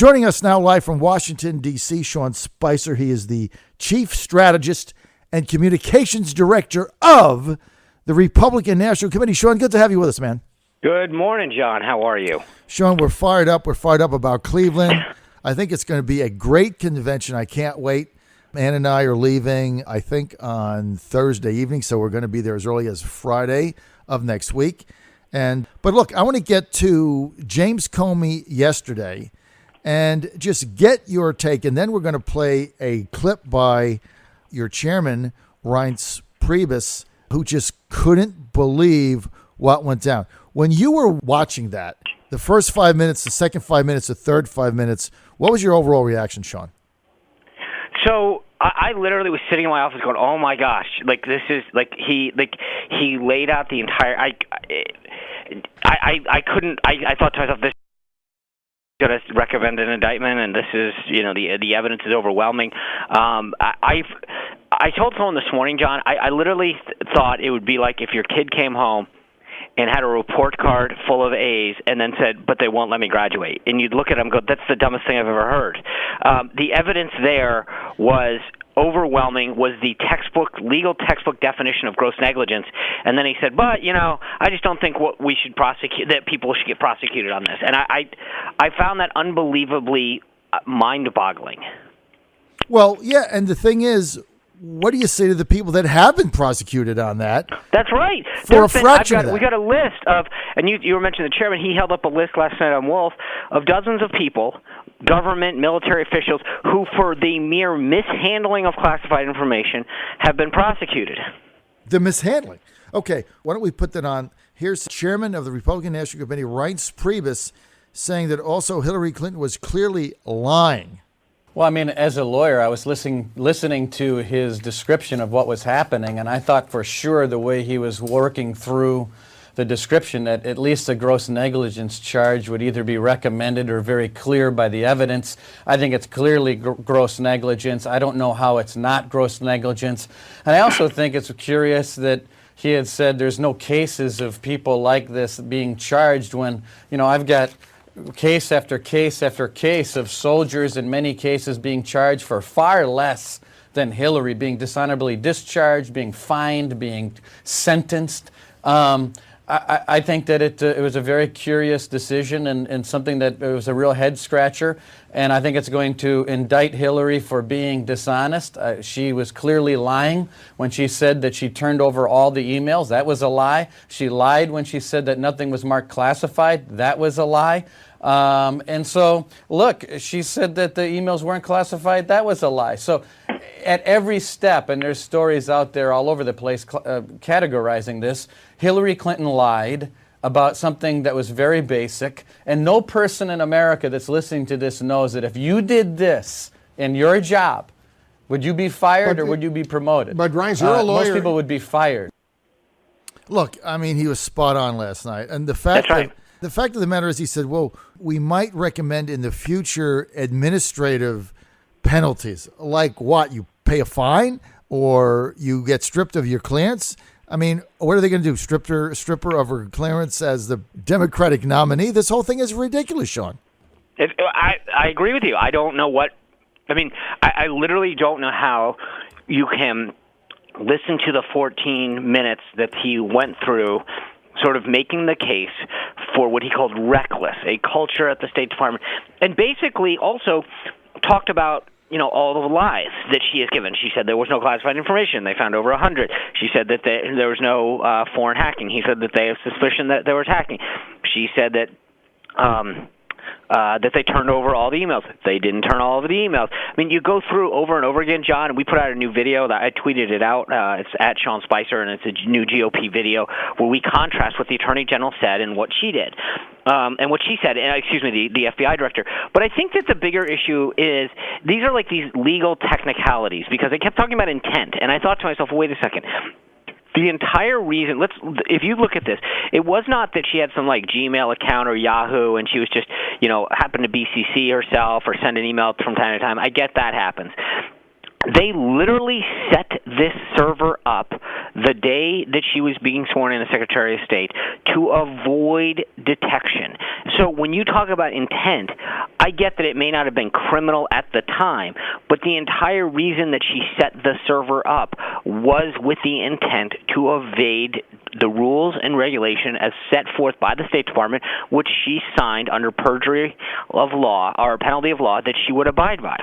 Joining us now live from Washington, D.C., Sean Spicer. He is the Chief Strategist and Communications Director of the Republican National Committee. Sean, good to have you with us, man. Good morning, John. How are you? Sean, we're fired up. We're fired up about Cleveland. I think it's going to be a great convention. I can't wait. Ann and I are leaving, I think, on Thursday evening, so we're going to be there as early as Friday of next week. But look, I want to get to James Comey yesterday and just get your take, and then we're going to play a clip by your chairman, Reince Priebus, who just couldn't believe what went down. When you were watching that, the first 5 minutes, the second 5 minutes, the third 5 minutes, what was your overall reaction, Sean? So I literally was sitting in my office going, "Oh my gosh!" Like this is he laid out the entire. I couldn't. I thought to myself, this is going to recommend an indictment, and this is the evidence is overwhelming. I told someone this morning, John. I literally thought it would be like if your kid came home and had a report card full of A's and then said, "But they won't let me graduate." And you'd look at them and go, "That's the dumbest thing I've ever heard." The evidence there was overwhelming, was the legal textbook definition of gross negligence. And then he said, "But, I just don't think we should prosecute, that people should get prosecuted on this." And I found that unbelievably mind-boggling. Well, yeah, and the thing is, what do you say to the people that have been prosecuted on that? That's right. For a fraction of that. We got a list of, and you were mentioning the chairman, he held up a list last night on Wolf of dozens of people, government, military officials, who for the mere mishandling of classified information have been prosecuted. The mishandling. Okay, why don't we put that on? Here's Chairman of the Republican National Committee, Reince Priebus, saying that also Hillary Clinton was clearly lying. Well, I mean, as a lawyer, I was listening to his description of what was happening, and I thought for sure the way he was working through the description that at least a gross negligence charge would either be recommended or very clear by the evidence. I think it's clearly gross negligence. I don't know how it's not gross negligence. And I also think it's curious that he had said there's no cases of people like this being charged when, I've got case after case after case of soldiers in many cases being charged for far less than Hillary, being dishonorably discharged, being fined, being sentenced. I think that it was a very curious decision and something that it was a real head scratcher. And I think it's going to indict Hillary for being dishonest. She was clearly lying when she said that she turned over all the emails. That was a lie. She lied when she said that nothing was marked classified. That was a lie. And so, look, she said that the emails weren't classified. That was a lie. So at every step, and there's stories out there all over the place categorizing this, Hillary Clinton lied about something that was very basic, and no person in America that's listening to this knows that if you did this in your job, would you be fired or would you be promoted? But Reince, you're a lawyer. Most people would be fired. Look, I mean, he was spot on last night. And the fact of the matter is, he said, well, we might recommend in the future administrative penalties. Like what? You pay a fine or you get stripped of your clearance? I mean, what are they going to do? Stripper of her clearance as the Democratic nominee? This whole thing is ridiculous, Sean. I agree with you. I don't know what – I mean, I literally don't know how you can listen to the 14 minutes that he went through sort of making the case for what he called reckless, a culture at the State Department, and basically also talked about all the lies that she has given. She said there was no classified information. They found over 100. She said that there was no foreign hacking. He said that they have suspicion that there was hacking. She said that that they turned over all the emails. They didn't turn all of the emails. I mean, you go through over and over again, John, and we put out a new video that I tweeted it out. It's at Sean Spicer, and it's a new GOP video where we contrast what the Attorney General said and what she did. And what she said, the FBI director. But I think that the bigger issue is these are like these legal technicalities because they kept talking about intent. And I thought to myself, wait a second. The entire reason, if you look at this, it was not that she had some like Gmail account or Yahoo and she was just, happened to BCC herself or send an email from time to time. I get that happens. They literally set this server up the day that she was being sworn in as Secretary of State to avoid detection. So when you talk about intent, I get that it may not have been criminal at the time, but the entire reason that she set the server up was with the intent to evade the rules and regulation as set forth by the State Department, which she signed under perjury of law or penalty of law that she would abide by.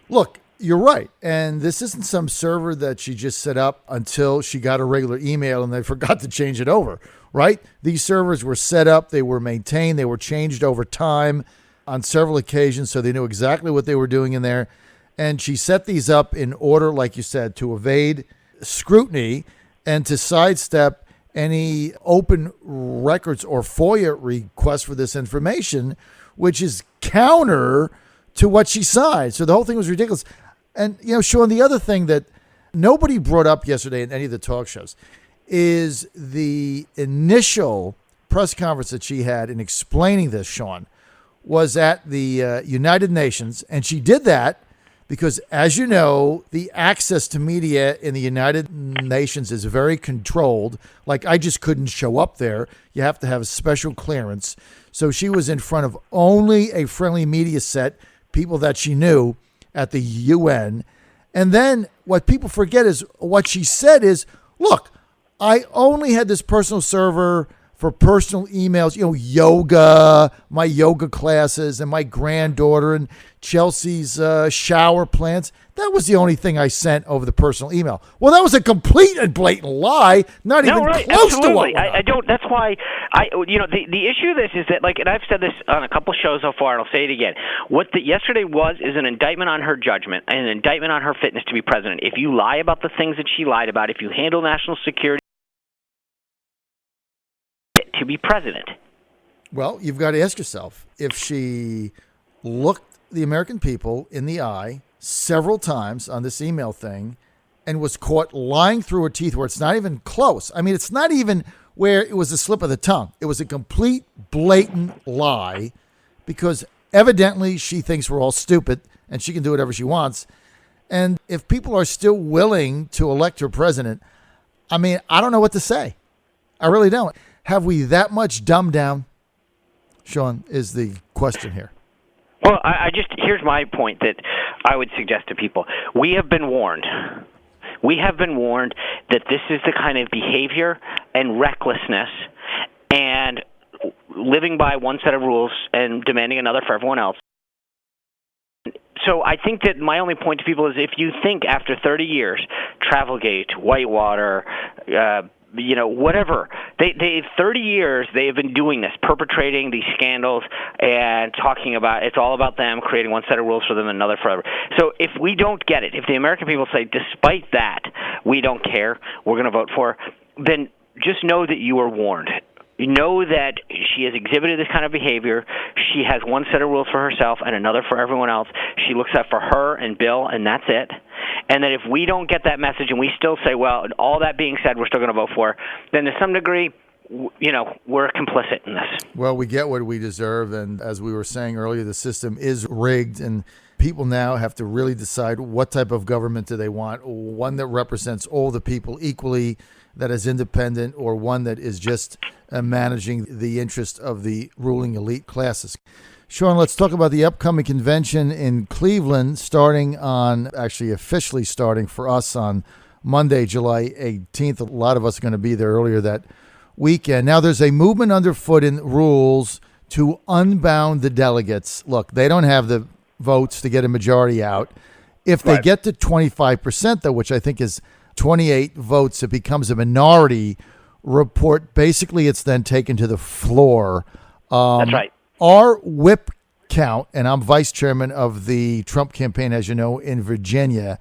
Look, you're right. And this isn't some server that she just set up until she got a regular email and they forgot to change it over, right? These servers were set up, they were maintained, they were changed over time on several occasions, so they knew exactly what they were doing in there. And she set these up in order, like you said, to evade scrutiny and to sidestep any open records or FOIA requests for this information, which is counter to what she signed. So the whole thing was ridiculous. And, Sean, the other thing that nobody brought up yesterday in any of the talk shows is the initial press conference that she had in explaining this, Sean, was at the United Nations. And she did that because, as you know, the access to media in the United Nations is very controlled. Like, I just couldn't show up there. You have to have a special clearance. So she was in front of only a friendly media set, people that she knew at the UN. And then what people forget is what she said is, look, I only had this personal server for personal emails, yoga, my yoga classes, and my granddaughter and Chelsea's shower plans. That was the only thing I sent over the personal email. Well, that was a complete and blatant lie, not even close absolutely. to what I don't. That's why the issue of this is that, and I've said this on a couple shows so far, and I'll say it again. What yesterday is an indictment on her judgment, and an indictment on her fitness to be president. If you lie about the things that she lied about, if you handle national security to be president. Well, you've got to ask yourself, if she looked the American people in the eye several times on this email thing and was caught lying through her teeth where it's not even close. I mean, it's not even where it was a slip of the tongue. It was a complete, blatant lie because evidently she thinks we're all stupid and she can do whatever she wants. And if people are still willing to elect her president, I mean, I don't know what to say. I really don't. Have we that much dumbed down, Sean, is the question here. Well, here's my point that I would suggest to people. We have been warned. We have been warned that this is the kind of behavior and recklessness and living by one set of rules and demanding another for everyone else. So I think that my only point to people is if you think after 30 years, Travelgate, Whitewater, whatever. They 30 years they have been doing this, perpetrating these scandals and talking about it's all about them, creating one set of rules for them and another forever. So if we don't get it, if the American people say, despite that, we don't care, we're going to vote for her, then just know that you are warned. You know that she has exhibited this kind of behavior. She has one set of rules for herself and another for everyone else. She looks out for her and Bill, and that's it. And that if we don't get that message and we still say, well, all that being said, we're still going to vote for her, then to some degree, we're complicit in this. Well, we get what we deserve. And as we were saying earlier, the system is rigged. And people now have to really decide what type of government do they want. One that represents all the people equally, that is independent, or one that is just managing the interest of the ruling elite classes. Sean, let's talk about the upcoming convention in Cleveland, officially starting for us on Monday, July 18th. A lot of us are going to be there earlier that weekend. Now, there's a movement underfoot in rules to unbound the delegates. Look, they don't have the votes to get a majority out. If they get to 25%, though, which I think is 28 votes, it becomes a minority report. Basically, it's then taken to the floor. That's right. Our whip count, and I'm vice chairman of the Trump campaign, as you know, in Virginia,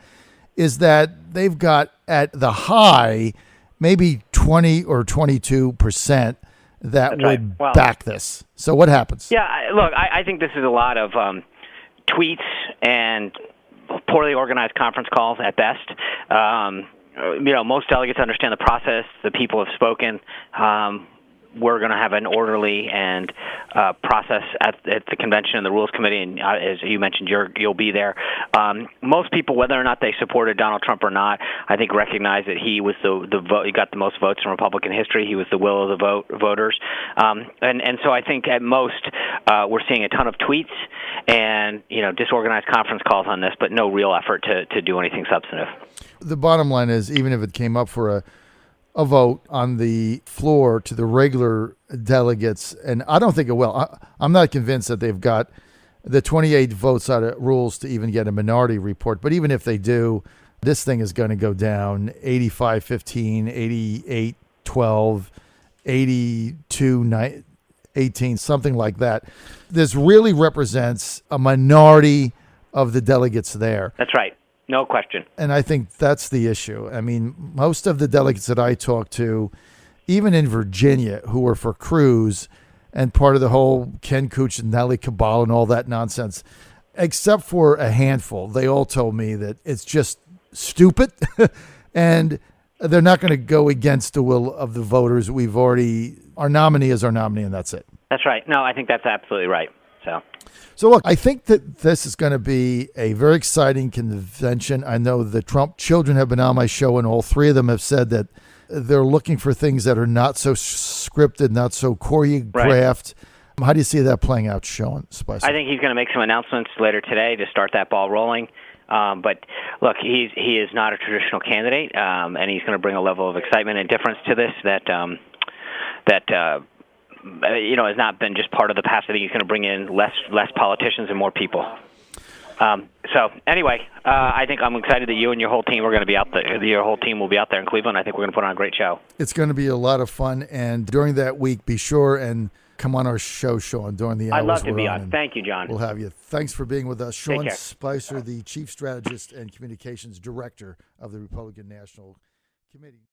is that they've got at the high maybe 20 or 22% that would back this. So what happens? Yeah, look, I think this is a lot of tweets and poorly organized conference calls at best. Most delegates understand the process. The people have spoken. we're going to have an orderly and process at the convention and the Rules Committee, and as you mentioned, you'll be there. Most people, whether or not they supported Donald Trump or not, I think recognize that he was the vote. He got the most votes in Republican history. He was the will of the voters, and so I think at most we're seeing a ton of tweets and disorganized conference calls on this, but no real effort to do anything substantive. The bottom line is, even if it came up for a vote on the floor to the regular delegates, and I don't think it will. I'm not convinced that they've got the 28 votes out of Rules to even get a minority report. But even if they do, this thing is going to go down 85-15, 88-12, 82-18, something like that. This really represents a minority of the delegates there. That's right. No question. And I think that's the issue. I mean, most of the delegates that I talked to, even in Virginia, who were for Cruz and part of the whole Ken Cuccinelli cabal and all that nonsense, except for a handful, they all told me that it's just stupid and they're not going to go against the will of the voters. Our nominee is our nominee, and that's it. That's right. No, I think that's absolutely right. So look, I think that this is going to be a very exciting convention. I know the Trump children have been on my show, and all three of them have said that they're looking for things that are not so scripted, not so choreographed. Right. How do you see that playing out, Sean Spicer? I think he's going to make some announcements later today to start that ball rolling. But look, he is not a traditional candidate, and he's going to bring a level of excitement and difference to this that has not been just part of the past. I think he's going to bring in less politicians and more people. So anyway, I think I'm excited that you and your whole team are going to be out there. Your whole team will be out there in Cleveland. I think we're going to put on a great show. It's going to be a lot of fun, and during that week, be sure and come on our show, Sean, during the hours I'd love to be on. Thank you, John. We'll have you. Thanks for being with us. Sean Take care. Spicer, the Chief Strategist and Communications Director of the Republican National Committee.